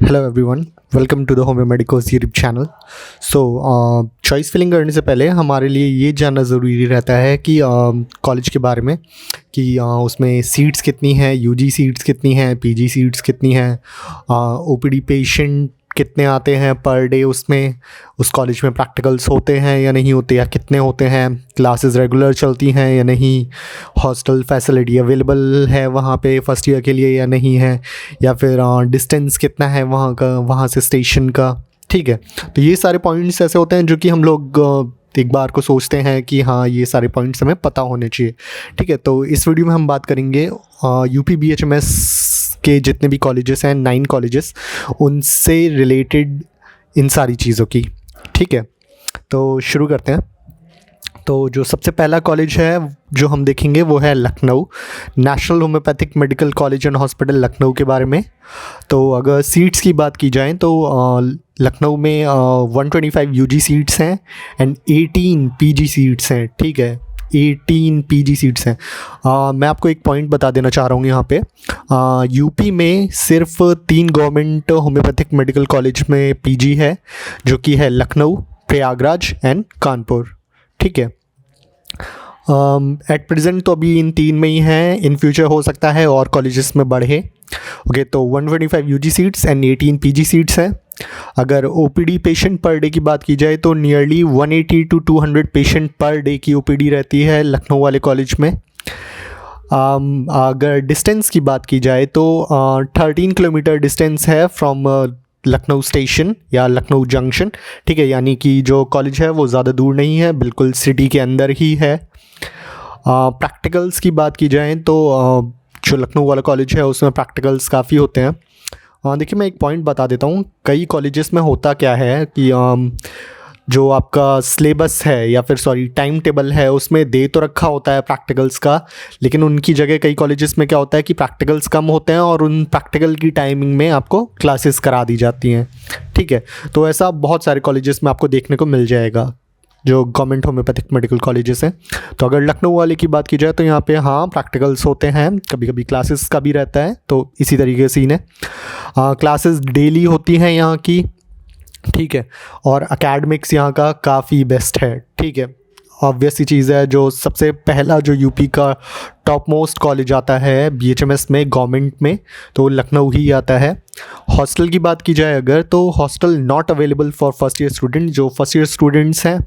Hello everyone, welcome to the Homeo Medicos YouTube channel. Choice filling करने से पहले हमारे लिए ये जानना ज़रूरी रहता है कि कॉलेज के बारे में कि उसमें सीट्स कितनी हैं, यूजी सीट्स कितनी हैं, पीजी सीट्स कितनी हैं, ओपीडी पेशेंट कितने आते हैं पर डे, उसमें उस कॉलेज में प्रैक्टिकल्स होते हैं या नहीं होते, या कितने होते हैं, क्लासेस रेगुलर चलती हैं या नहीं, हॉस्टल फैसिलिटी अवेलेबल है वहाँ पे फर्स्ट ईयर के लिए या नहीं है, या फिर डिस्टेंस कितना है वहाँ का, वहाँ से स्टेशन का। ठीक है, तो ये सारे पॉइंट्स ऐसे होते हैं जो कि हम लोग एक बार को सोचते हैं कि हाँ ये सारे पॉइंट्स हमें पता होने चाहिए। ठीक है, तो इस वीडियो में हम बात करेंगे यूपी BHMS के जितने भी कॉलेजेस हैं, 9 कॉलेजेस, उनसे रिलेटेड इन सारी चीज़ों की। ठीक है, तो शुरू करते हैं। तो जो सबसे पहला कॉलेज है जो हम देखेंगे वो है Lucknow, national homeopathic medical college and hospital Lucknow के बारे में। तो अगर सीट्स की बात की जाए तो लखनऊ में 125 यूजी सीट्स हैं एंड 18 पीजी सीट्स हैं। ठीक है, 18 पीजी सीट्स हैं। मैं आपको एक पॉइंट बता देना चाह रहा हूँ यहाँ पे। यूपी में सिर्फ 3 गवर्नमेंट होम्योपैथिक मेडिकल कॉलेज में पीजी है, जो कि है लखनऊ, प्रयागराज एंड कानपुर। ठीक है, एट प्रेजेंट तो अभी इन 3 में ही हैं, इन फ्यूचर हो सकता है और कॉलेजेस में बढ़े। ओके, तो 125 UG seats and 18 PG seats हैं। अगर ओपीडी पेशेंट पर डे की बात की जाए तो nearly 180 to 200 patient per day की ओपीडी रहती है लखनऊ वाले कॉलेज में। अगर डिस्टेंस की बात की जाए तो 13 किलोमीटर डिस्टेंस है फ्रॉम लखनऊ स्टेशन या लखनऊ जंक्शन। ठीक है, यानी कि जो कॉलेज है वो ज़्यादा दूर नहीं है, बिल्कुल सिटी के अंदर ही है। प्रैक्टिकल्स की बात की जाए तो जो लखनऊ वाला कॉलेज है उसमें प्रैक्टिकल्स काफ़ी होते हैं। देखिए, मैं एक पॉइंट बता देता हूँ। कई कॉलेजेस में होता क्या है कि जो आपका सिलेबस है या फिर टाइम टेबल है उसमें दे तो रखा होता है प्रैक्टिकल्स का, लेकिन उनकी जगह कई कॉलेजेस में क्या होता है कि प्रैक्टिकल्स कम होते हैं और उन प्रैक्टिकल की टाइमिंग में आपको क्लासेस करा दी जाती हैं। ठीक है, तो ऐसा बहुत सारे कॉलेजेस में आपको देखने को मिल जाएगा जो गवर्नमेंट होम्योपैथिक मेडिकल कॉलेजेस हैं। तो अगर लखनऊ वाले की बात की जाए तो यहाँ पे हाँ प्रैक्टिकल्स होते हैं, कभी कभी क्लासेस का भी रहता है, तो इसी तरीके से सीन है। क्लासेस डेली होती हैं यहाँ की। ठीक है, और एकेडमिक्स यहाँ का काफ़ी बेस्ट है। ठीक है, ऑब्वियस ही चीज़ है। जो सबसे पहला जो यूपी का टॉप मोस्ट कॉलेज आता है BHMS में गवर्नमेंट में, तो लखनऊ ही आता है। हॉस्टल की बात की जाए अगर तो hostel not available for first year student. जो फर्स्ट ईयर स्टूडेंट्स हैं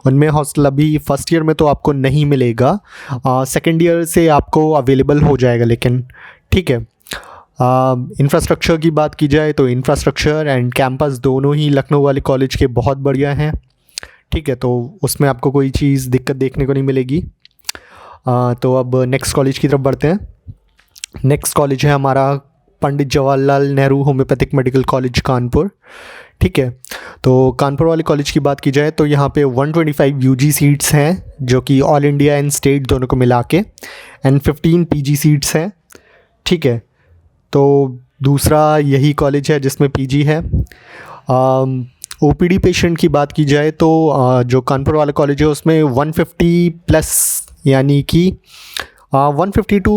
उनमें हॉस्टल अभी फर्स्ट ईयर में तो आपको नहीं मिलेगा, सेकेंड ईयर से आपको अवेलेबल हो जाएगा लेकिन। ठीक है, इंफ्रास्ट्रक्चर की बात की जाए तो इंफ्रास्ट्रक्चर एंड कैंपस दोनों ही लखनऊ वाले कॉलेज के बहुत बढ़िया हैं। ठीक है, तो उसमें आपको कोई चीज़ दिक्कत देखने को नहीं मिलेगी। तो अब नेक्स्ट कॉलेज की तरफ बढ़ते हैं। नेक्स्ट कॉलेज है हमारा Pandit Jawaharlal Nehru homoeopathic medical college Kanpur. ठीक है, तो कानपुर वाले कॉलेज की बात की जाए तो यहाँ पे 125 यूजी सीट्स हैं, जो कि ऑल इंडिया एंड स्टेट दोनों को मिला के, एंड 15 पीजी सीट्स हैं। ठीक है, तो दूसरा यही कॉलेज है जिसमें पीजी है। ओपीडी पेशेंट की बात की जाए तो जो कानपुर वाला कॉलेज है उसमें 150 प्लस, यानी कि 150 to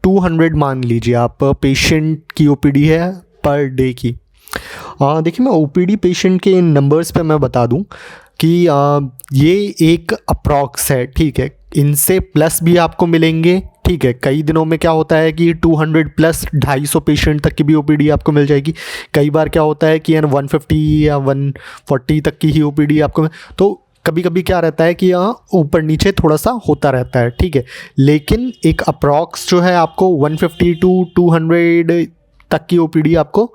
200 मान लीजिए आप पेशेंट की ओपीडी है पर डे की। देखिए, मैं ओपीडी पेशेंट के नंबर्स पे मैं बता दूं कि ये एक अप्रॉक्स है। ठीक है, इनसे प्लस भी आपको मिलेंगे। ठीक है, कई दिनों में क्या होता है कि 200 प्लस 250 पेशेंट तक की भी ओपीडी आपको मिल जाएगी। कई बार क्या होता है कि 150 या 140 तक की ही ओपीडी आपको, तो कभी कभी क्या रहता है कि यहाँ ऊपर नीचे थोड़ा सा होता रहता है। ठीक है, लेकिन एक अप्रॉक्स जो है आपको 150 to 200 तक की ओपीडी आपको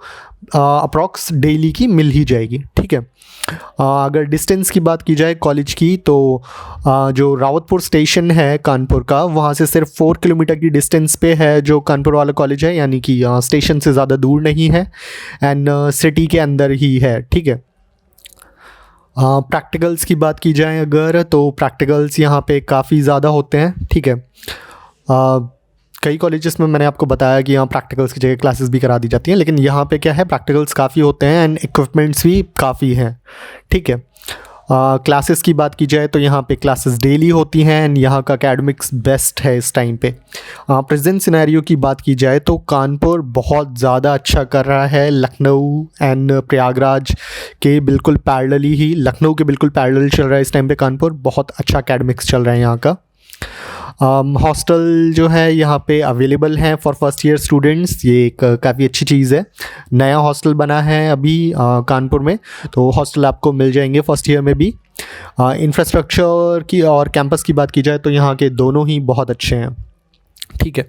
अप्रॉक्स डेली की मिल ही जाएगी। ठीक है, अगर डिस्टेंस की बात की जाए कॉलेज की तो जो रावतपुर स्टेशन है कानपुर का, वहाँ से सिर्फ 4 किलोमीटर की डिस्टेंस पे है जो कानपुर वाला कॉलेज है, यानी कि स्टेशन से ज़्यादा दूर नहीं है एंड सिटी के अंदर ही है। ठीक है, प्रैक्टिकल्स की बात की जाए अगर तो प्रैक्टिकल्स यहाँ पे काफ़ी ज़्यादा होते हैं। ठीक है, कई कॉलेजेस में मैंने आपको बताया कि यहाँ प्रैक्टिकल्स की जगह क्लासेस भी करा दी जाती हैं, लेकिन यहाँ पे क्या है, प्रैक्टिकल्स काफ़ी होते हैं एंड इक्विपमेंट्स भी काफ़ी हैं। ठीक है, क्लासेस की बात की जाए तो यहाँ पे क्लासेस डेली होती हैं एंड यहाँ का एकेडमिक्स बेस्ट है इस टाइम पे। प्रेजेंट सिनेरियो की बात की जाए तो कानपुर बहुत ज़्यादा अच्छा कर रहा है, लखनऊ एंड प्रयागराज के बिल्कुल पैरेलली ही, लखनऊ के बिल्कुल पैरेलल चल रहा है इस टाइम पे कानपुर, बहुत अच्छा एकेडमिक्स चल रहा है यहाँ का। हॉस्टल जो है यहाँ पे अवेलेबल हैं फॉर फर्स्ट ईयर स्टूडेंट्स, ये एक काफ़ी अच्छी चीज़ है। नया हॉस्टल बना है अभी कानपुर में, तो हॉस्टल आपको मिल जाएंगे फर्स्ट ईयर में भी। इंफ्रास्ट्रक्चर की और कैंपस की बात की जाए तो यहाँ के दोनों ही बहुत अच्छे हैं। ठीक है,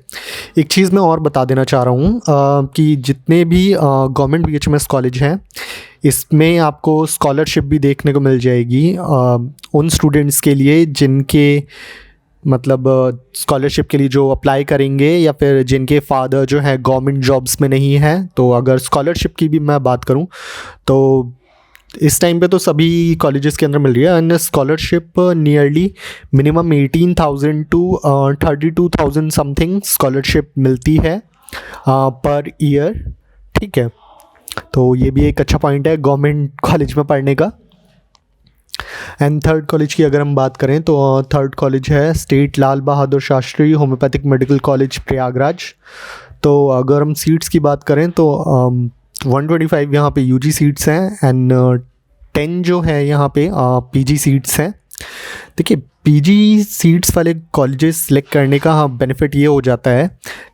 एक चीज़ मैं और बता देना चाह रहा हूँ कि जितने भी गवर्नमेंट BHMS कॉलेज हैं इसमें आपको स्कॉलरशिप भी देखने को मिल जाएगी उन स्टूडेंट्स के लिए जिनके मतलब स्कॉलरशिप के लिए जो अप्लाई करेंगे या फिर जिनके फादर जो है गवर्नमेंट जॉब्स में नहीं है। तो अगर स्कॉलरशिप की भी मैं बात करूं तो इस टाइम पे तो सभी कॉलेजेस के अंदर मिल रही है and scholarship nearly minimum 18,000 to 32,000 something scholarship मिलती है पर ईयर। ठीक है, तो ये भी एक अच्छा पॉइंट है गवर्नमेंट कॉलेज में पढ़ने का। एंड थर्ड कॉलेज की अगर हम बात करें तो थर्ड कॉलेज है state Lal Bahadur Shastri homoeopathic medical college Prayagraj. तो अगर हम सीट्स की बात करें तो 125 यहाँ पे UG सीट्स हैं एंड 10 जो है यहाँ पे PG सीट्स हैं। देखिए PG सीट्स वाले कॉलेजेस सेलेक्ट करने का बेनिफिट ये हो जाता है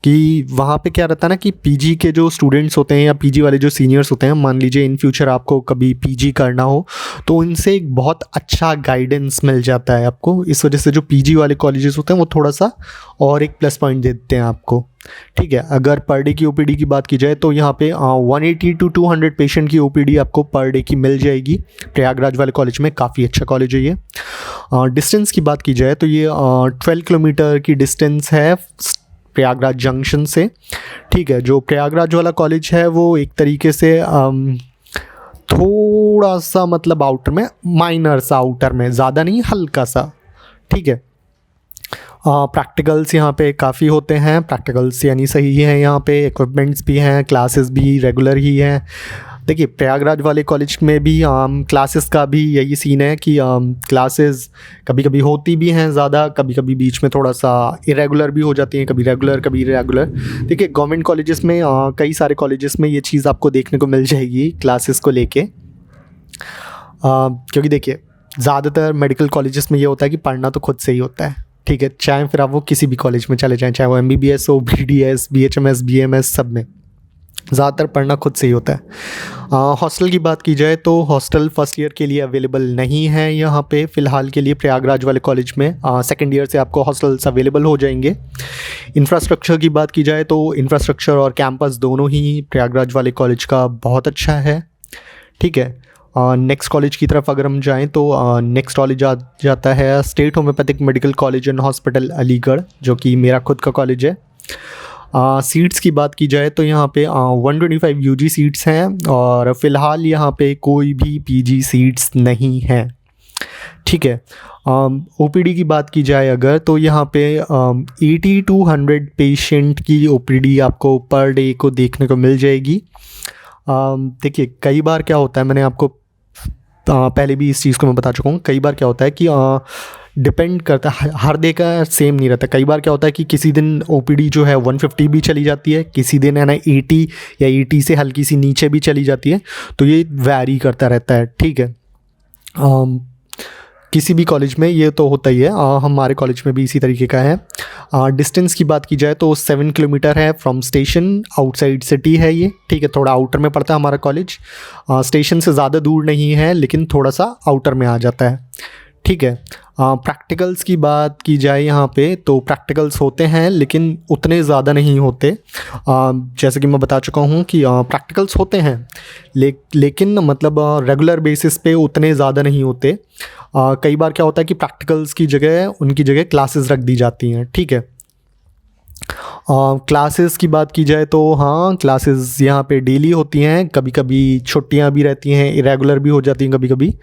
कि वहाँ पे क्या रहता है ना कि PG के जो स्टूडेंट्स होते हैं या PG वाले जो सीनियर्स होते हैं, मान लीजिए इन फ्यूचर आपको कभी PG करना हो तो उनसे एक बहुत अच्छा गाइडेंस मिल जाता है आपको। इस वजह से जो PG वाले कॉलेजेस होते हैं वो थोड़ा सा और एक प्लस पॉइंट देते हैं आपको। ठीक है, अगर पर डे की OPD की बात की जाए तो यहाँ पे 180 टू 200 पेशेंट की OPD आपको पर डे की मिल जाएगी प्रयागराज वाले कॉलेज में, काफ़ी अच्छा कॉलेज है ये। डिस्टेंस की बात की जाए तो ये 12 किलोमीटर की डिस्टेंस है प्रयागराज जंक्शन से। ठीक है, जो प्रयागराज वाला कॉलेज है वो एक तरीके से थोड़ा सा मतलब आउटर में, माइनर सा आउटर में, ज़्यादा नहीं, हल्का सा। ठीक है, प्रैक्टिकल्स यहाँ पे काफ़ी होते हैं, प्रैक्टिकल्स यानी सही है, यहाँ पे इक्विपमेंट्स भी हैं, क्लासेस भी रेगुलर ही हैं। देखिए प्रयागराज वाले कॉलेज में भी क्लासेस का भी यही सीन है कि क्लासेस कभी कभी होती भी हैं ज़्यादा, कभी कभी बीच में थोड़ा सा इरेगुलर भी हो जाती हैं, कभी रेगुलर कभी इरेगुलर। देखिए गवर्नमेंट कॉलेजेस में कई सारे कॉलेजेस में ये चीज़ आपको देखने को मिल जाएगी क्लासेस को लेके, क्योंकि देखिए ज़्यादातर मेडिकल कॉलेजेस में ये होता है कि पढ़ना तो खुद से ही होता है। ठीक है, चाहे फिर आप वो किसी भी कॉलेज में चले जाएँ, चाहे वो MBBS हो, BDS, BHMS, BMS, सब में ज़्यादातर पढ़ना खुद से ही होता है। हॉस्टल की बात की जाए तो हॉस्टल फर्स्ट ईयर के लिए अवेलेबल नहीं है यहाँ पे फ़िलहाल के लिए प्रयागराज वाले कॉलेज में। सेकेंड ईयर से आपको हॉस्टल्स अवेलेबल हो जाएंगे। इंफ्रास्ट्रक्चर की बात की जाए तो इंफ्रास्ट्रक्चर और कैंपस दोनों ही प्रयागराज वाले कॉलेज का बहुत अच्छा है। ठीक है, नेक्स्ट कॉलेज की तरफ अगर हम जाएं तो नेक्स्ट कॉलेज आ जाता है state homeopathic medical college and hospital Aligarh, जो कि मेरा खुद का कॉलेज है। सीट्स की बात की जाए तो यहाँ पे 125 UG सीट्स हैं और फ़िलहाल यहाँ पे कोई भी PG सीट्स नहीं हैं। ठीक है, OPD की बात की जाए अगर तो यहाँ पे 80 to 100 पेशेंट की OPD आपको पर डे को देखने को मिल जाएगी। देखिए कई बार क्या होता है, मैंने आपको पहले भी इस चीज़ को मैं बता चुका हूँ, कई बार क्या होता है कि डिपेंड करता है, हर डे का सेम नहीं रहता। कई बार क्या होता है कि किसी दिन OPD जो है 150 भी चली जाती है, किसी दिन है ना 80 या 80 से हल्की सी नीचे भी चली जाती है, तो ये वैरी करता रहता है। ठीक है, किसी भी कॉलेज में ये तो होता ही है, हमारे कॉलेज में भी इसी तरीके का है। डिस्टेंस की बात की जाए तो 7 किलोमीटर है फ्रॉम स्टेशन, आउटसाइड सिटी है ये। ठीक है, थोड़ा आउटर में पड़ता है हमारा कॉलेज, स्टेशन से ज़्यादा दूर नहीं है लेकिन थोड़ा सा आउटर में आ जाता है। ठीक है, प्रैक्टिकल्स की बात की जाए यहाँ पे तो प्रैक्टिकल्स होते हैं लेकिन उतने ज़्यादा नहीं होते। जैसे कि मैं बता चुका हूँ कि प्रैक्टिकल्स होते हैं लेकिन मतलब रेगुलर बेसिस पे उतने ज़्यादा नहीं होते। कई बार क्या होता है कि प्रैक्टिकल्स की जगह उनकी जगह क्लासेस रख दी जाती हैं। ठीक है, क्लासेस की बात की जाए तो हाँ, क्लासेस यहाँ पे डेली होती हैं, कभी कभी छुट्टियाँ भी रहती हैं, इरेगुलर भी हो जाती हैं कभी कभी।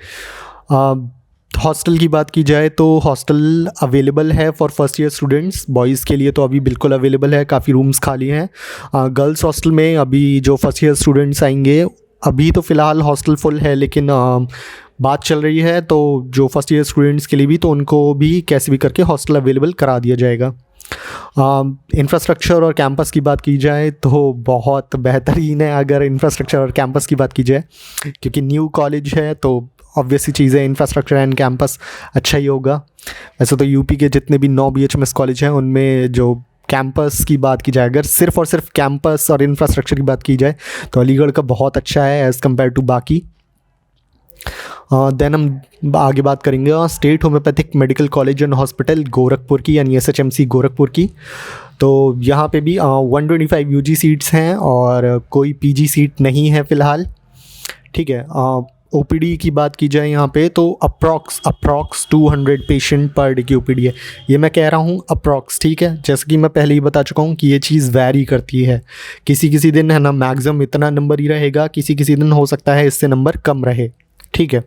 हॉस्टल की बात की जाए तो हॉस्टल अवेलेबल है for first year students, boys के लिए तो अभी बिल्कुल अवेलेबल है, काफ़ी रूम्स खाली हैं। गर्ल्स हॉस्टल में अभी जो फर्स्ट ईयर स्टूडेंट्स आएंगे, अभी तो फ़िलहाल हॉस्टल फुल है लेकिन बात चल रही है तो जो फर्स्ट ईयर स्टूडेंट्स के लिए भी, तो उनको भी कैसे भी करके हॉस्टल अवेलेबल करा दिया जाएगा। इंफ्रास्ट्रक्चर और कैंपस की बात की जाए तो बहुत बेहतरीन है अगर इंफ्रास्ट्रक्चर और कैंपस की बात की जाए, क्योंकि न्यू कॉलेज है तो ऑब्वियसली चीज़ है, इंफ्रास्ट्रक्चर एंड कैंपस अच्छा ही होगा। वैसे तो यूपी के जितने भी 9 BHMS कॉलेज हैं उनमें जो कैंपस की बात की जाए, अगर सिर्फ और सिर्फ कैंपस और इंफ्रास्ट्रक्चर की बात की जाए तो अलीगढ़ का बहुत अच्छा है एज़ कम्पेयर टू बाकी। देन हम आगे बात करेंगे state homeopathic medical college and hospital Gorakhpur की, यानी SHMC गोरखपुर की। तो यहाँ पे भी 125 UG सीट्स हैं और कोई PG सीट नहीं है फ़िलहाल, ठीक है। OPD की बात की जाए यहाँ पे तो अप्रॉक्स 200 पेशेंट पर डे की OPD है। ये मैं कह रहा हूँ अप्रॉक्स, ठीक है। जैसे कि मैं पहले ही बता चुका हूँ कि ये चीज़ वैरी करती है, किसी दिन है ना मैक्सिमम इतना नंबर ही रहेगा, किसी दिन हो सकता है इससे नंबर कम रहे, ठीक है।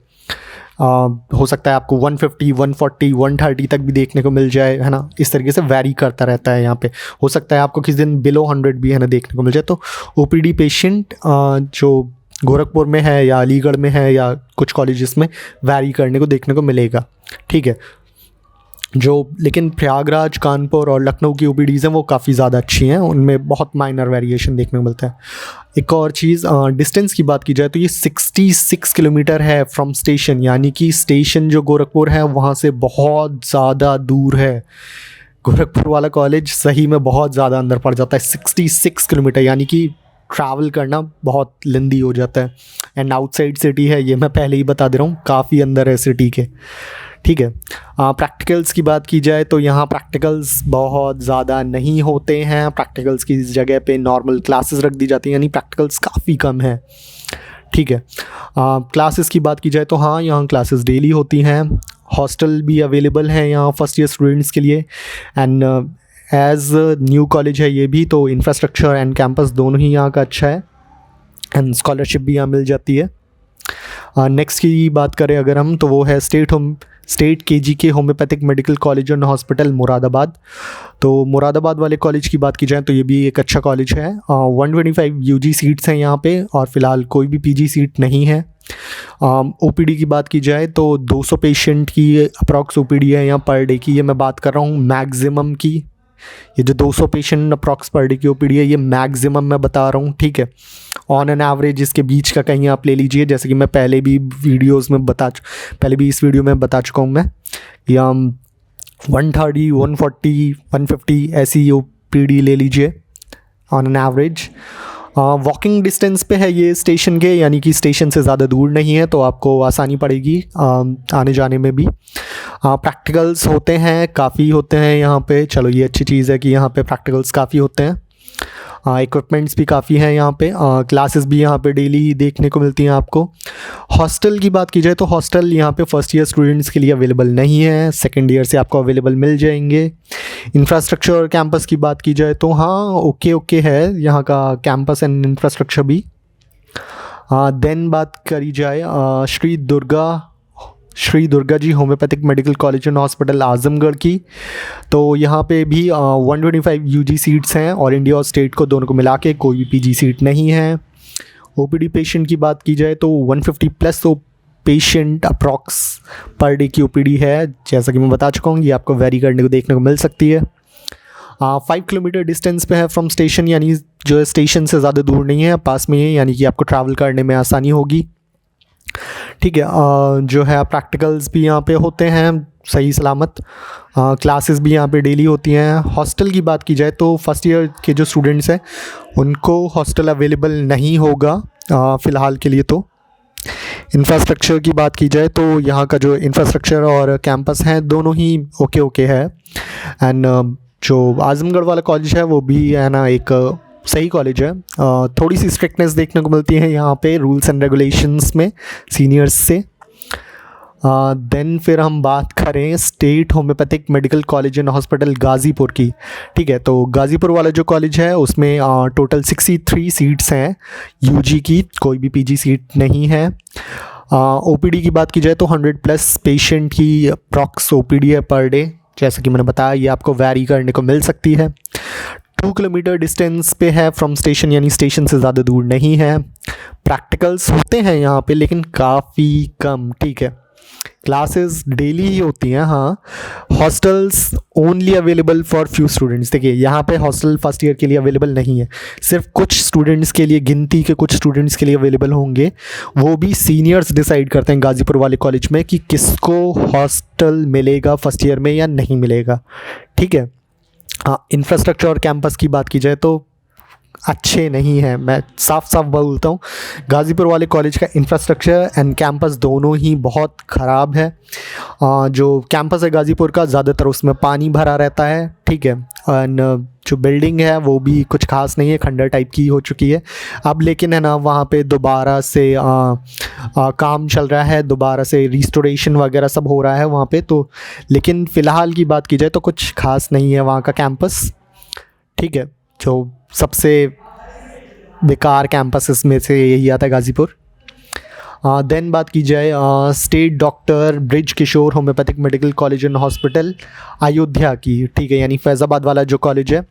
हो सकता है आपको 150, 140, 130 तक भी देखने को मिल जाए, है ना। इस तरीके से वैरी करता रहता है यहाँ पे। हो सकता है आपको किसी दिन बिलो 100 भी है ना देखने को मिल जाए। तो OPD पेशेंट जो गोरखपुर में है या अलीगढ़ में है या कुछ कॉलेजेस में वैरी करने को देखने को मिलेगा, ठीक है। लेकिन प्रयागराज, कानपुर और लखनऊ की OPDs हैं वो काफ़ी ज़्यादा अच्छी हैं, उनमें बहुत माइनर वेरिएशन देखने को मिलता है। एक और चीज़, डिस्टेंस की बात की जाए तो ये 66 किलोमीटर है फ्रॉम स्टेशन, यानी कि स्टेशन जो गोरखपुर है वहाँ से बहुत ज़्यादा दूर है। गोरखपुर वाला कॉलेज सही में बहुत ज़्यादा अंदर पड़ जाता है, 66 किलोमीटर, यानी कि ट्रैवल करना बहुत लेंदी हो जाता है। एंड आउटसाइड सिटी है, ये मैं पहले ही बता दे रहा हूँ, काफ़ी अंदर है सिटी के, ठीक है। प्रैक्टिकल्स की बात की जाए तो यहाँ प्रैक्टिकल्स बहुत ज़्यादा नहीं होते हैं। प्रैक्टिकल्स की जगह पे नॉर्मल क्लासेस रख दी जाती हैं, यानी प्रैक्टिकल्स काफ़ी कम है, ठीक है। क्लासेस की बात की जाए तो हाँ, यहाँ क्लासेस डेली होती हैं। हॉस्टल भी अवेलेबल है यहाँ फर्स्ट ईयर स्टूडेंट्स के लिए। एंड एज़ न्यू कॉलेज है ये भी, तो इंफ्रास्ट्रक्चर एंड कैंपस दोनों ही यहाँ का अच्छा है एंड स्कॉलरशिप भी यहाँ मिल जाती है। नेक्स्ट की बात करें अगर हम, तो वो है state KGK homeopathic medical college and hospital Moradabad. तो मुरादाबाद वाले कॉलेज की बात की जाए तो ये भी एक अच्छा कॉलेज है। 125 UG सीट्स हैं यहाँ पे और फ़िलहाल कोई भी PG सीट नहीं है। OPD की बात की जाए तो 200 पेशेंट की अप्रॉक्स OPD है यहाँ पर डे की, ये मैं बात कर रहा हूँ मैक्सिमम की। ये जो 200 पेशेंट अप्रॉक्स पर डे की OPD है ये मैक्सिमम मैं बता रहा हूँ, ठीक है। ऑन एन एवरेज इसके बीच का कहीं आप ले लीजिए, जैसे कि मैं पहले भी इस वीडियो में बता चुका हूँ मैं कि हम 130, 140, 150 ऐसी OPD ले लीजिए on an average. Walking distance पे है ये स्टेशन के, यानी कि स्टेशन से ज़्यादा दूर नहीं है, तो आपको आसानी पड़ेगी आने जाने में भी। प्रैक्टिकल्स होते हैं, काफ़ी होते हैं यहाँ पे, चलो ये अच्छी चीज़ है कि यहाँ पे प्रैक्टिकल्स काफ़ी होते हैं। इक्विपमेंट्स भी काफ़ी हैं यहाँ पे। क्लासेस भी यहाँ पे डेली देखने को मिलती हैं आपको। हॉस्टल की बात की जाए तो हॉस्टल यहाँ पे फर्स्ट ईयर स्टूडेंट्स के लिए अवेलेबल नहीं है, सेकेंड ईयर से आपको अवेलेबल मिल जाएंगे। इंफ्रास्ट्रक्चर और कैंपस की बात की जाए तो हाँ ओके है यहाँ का कैंपस एंड इंफ्रास्ट्रक्चर भी। देन बात करी जाए Shri Durga ji homoeopathic medical college and hospital Azamgarh की, तो यहाँ पे भी 125 UG सीट्स हैं और इंडिया और स्टेट को दोनों को मिला के कोई भी PG सीट नहीं है। OPD पेशेंट की बात की जाए तो 150 plus patient approx per day की OPD है, जैसा कि मैं बता चुका हूँ, ये आपको वेरी करने को देखने को मिल सकती है। 5 किलोमीटर डिस्टेंस पे है फ्रॉम स्टेशन, यानी जो है स्टेशन से ज़्यादा दूर नहीं है, पास में है, यानी कि आपको ट्रैवल करने में आसानी होगी, ठीक है। जो है प्रैक्टिकल्स भी यहाँ पे होते हैं सही सलामत। क्लासेस भी यहाँ पे डेली होती हैं। हॉस्टल की बात की जाए तो फर्स्ट ईयर के जो स्टूडेंट्स हैं उनको हॉस्टल अवेलेबल नहीं होगा फ़िलहाल के लिए। तो इंफ्रास्ट्रक्चर की बात की जाए तो यहाँ का जो इंफ्रास्ट्रक्चर और कैंपस हैं दोनों ही ओके है। एंड जो आजमगढ़ वाला कॉलेज है वो भी है ना एक सही कॉलेज है। थोड़ी सी स्ट्रिक्टनेस देखने को मिलती है यहाँ पे रूल्स एंड रेगुलेशंस में सीनियर्स से। देन फिर हम बात करें state homeopathic medical college and hospital Ghazipur की, ठीक है। तो गाज़ीपुर वाला जो कॉलेज है उसमें टोटल 63 सीट्स हैं UG की, कोई भी PG सीट नहीं है। OPD की बात की जाए तो 100 प्लस पेशेंट की अप्रॉक्स OPD है पर डे, जैसा कि मैंने बताया ये आपको वैरी करने को मिल सकती है। 2 किलोमीटर डिस्टेंस पे है फ्रॉम स्टेशन, यानी स्टेशन से ज़्यादा दूर नहीं है। प्रैक्टिकल्स होते हैं यहाँ पे लेकिन काफ़ी कम, ठीक है। क्लासेस डेली ही होती हैं, हाँ। Hostels only available for few students. देखिए यहाँ पे हॉस्टल फर्स्ट ईयर के लिए अवेलेबल नहीं है, सिर्फ कुछ स्टूडेंट्स के लिए, गिनती के कुछ स्टूडेंट्स के लिए अवेलेबल होंगे। वो भी सीनियर्स डिसाइड करते हैं गाज़ीपुर वाले कॉलेज में कि किसको हॉस्टल मिलेगा फर्स्ट ईयर में या नहीं मिलेगा, ठीक है। हाँ, इंफ्रास्ट्रक्चर और कैंपस की बात की जाए तो अच्छे नहीं हैं, मैं साफ साफ बोलता हूँ। गाज़ीपुर वाले कॉलेज का इंफ्रास्ट्रक्चर एंड कैंपस दोनों ही बहुत ख़राब है। जो कैंपस है गाज़ीपुर का, ज़्यादातर उसमें पानी भरा रहता है, ठीक है। एंड जो बिल्डिंग है वो भी कुछ खास नहीं है, खंडर टाइप की हो चुकी है अब, लेकिन है ना वहाँ पे दोबारा से काम चल रहा है, दोबारा से रिस्टोरेशन वगैरह सब हो रहा है वहाँ पे। तो लेकिन फ़िलहाल की बात की जाए तो कुछ खास नहीं है वहाँ का कैंपस, ठीक है। जो सबसे बेकार कैंपस में से यही आता है गाज़ीपुर। देन बात की जाए state doctor Brij Kishore homeopathic medical college and hospital Ayodhya की, ठीक है, यानी फैज़ाबाद वाला जो कॉलेज है।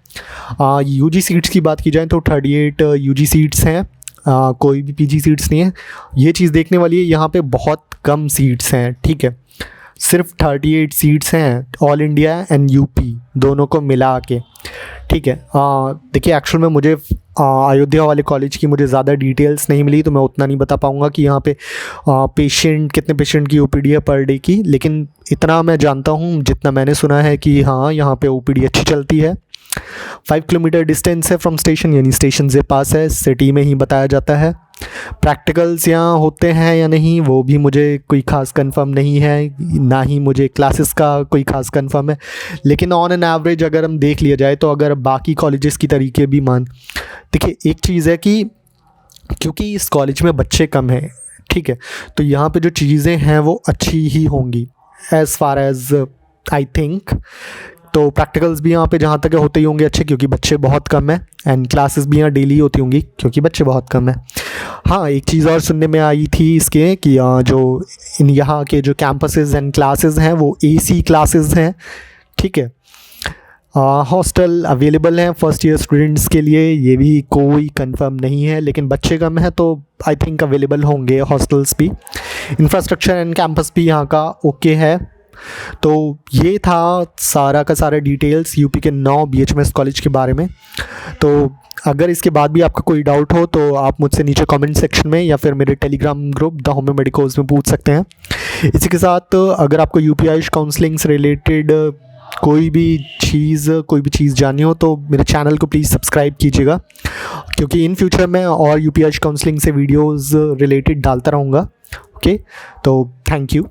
यूजी सीट्स की बात की जाए तो 38 यूजी सीट्स हैं, कोई भी पीजी सीट्स नहीं है। ये चीज़ देखने वाली है, यहाँ पे बहुत कम सीट्स हैं, ठीक है। सिर्फ 38 सीट्स हैं ऑल इंडिया एंड यूपी दोनों को मिला के, ठीक है। देखिए एक्चुअल में मुझे अयोध्या वाले कॉलेज की मुझे ज़्यादा डिटेल्स नहीं मिली, तो मैं उतना नहीं बता पाऊँगा कि यहाँ पे कितने पेशेंट की ओपीडी है पर डे की। लेकिन इतना मैं जानता हूँ, जितना मैंने सुना है कि हाँ यहाँ पे ओपीडी अच्छी चलती है। 5 किलोमीटर डिस्टेंस है फ्रॉम स्टेशन, यानी स्टेशन से पास है, सिटी में ही बताया जाता है। प्रैक्टिकल्स यहाँ होते हैं या नहीं वो भी मुझे कोई ख़ास कंफर्म नहीं है, ना ही मुझे क्लासेस का कोई ख़ास कंफर्म है। लेकिन ऑन एन एवरेज अगर हम देख लिया जाए तो अगर बाकी कॉलेजेस की तरीके भी देखिए एक चीज़ है कि क्योंकि इस कॉलेज में बच्चे कम हैं, ठीक है, तो यहाँ पे जो चीज़ें हैं वो अच्छी ही होंगी as far as I think. तो प्रैक्टिकल्स भी यहाँ पे जहाँ तक होते ही होंगे अच्छे, क्योंकि बच्चे बहुत कम हैं। एंड क्लासेस भी यहाँ डेली होती होंगी क्योंकि बच्चे बहुत कम हैं। हाँ, एक चीज़ और सुनने में आई थी इसके कि जो इन यहाँ के जो कैंपसेस एंड क्लासेस हैं वो एसी क्लासेस हैं, ठीक है। हॉस्टल अवेलेबल हैं फर्स्ट ईयर स्टूडेंट्स के लिए, ये भी कोई कंफर्म नहीं है, लेकिन बच्चे कम हैं तो आई थिंक अवेलेबल होंगे हॉस्टल्स भी। इंफ्रास्ट्रक्चर एंड कैंपस भी यहाँ का ओके है। तो ये था सारा का सारा डिटेल्स यूपी के 9 BHMS कॉलेज के बारे में। तो अगर इसके बाद भी आपका कोई डाउट हो तो आप मुझसे नीचे कमेंट सेक्शन में या फिर मेरे Telegram group the homeo medicos में पूछ सकते हैं। इसी के साथ अगर आपको यूपी आयुष काउंसलिंग से रिलेटेड कोई भी चीज़ जाननी हो तो मेरे चैनल को प्लीज़ सब्सक्राइब कीजिएगा, क्योंकि इन फ्यूचर में और यूपी आयुष काउंसलिंग से वीडियोज़ रिलेटेड डालता रहूँगा। ओके, तो थैंक यू।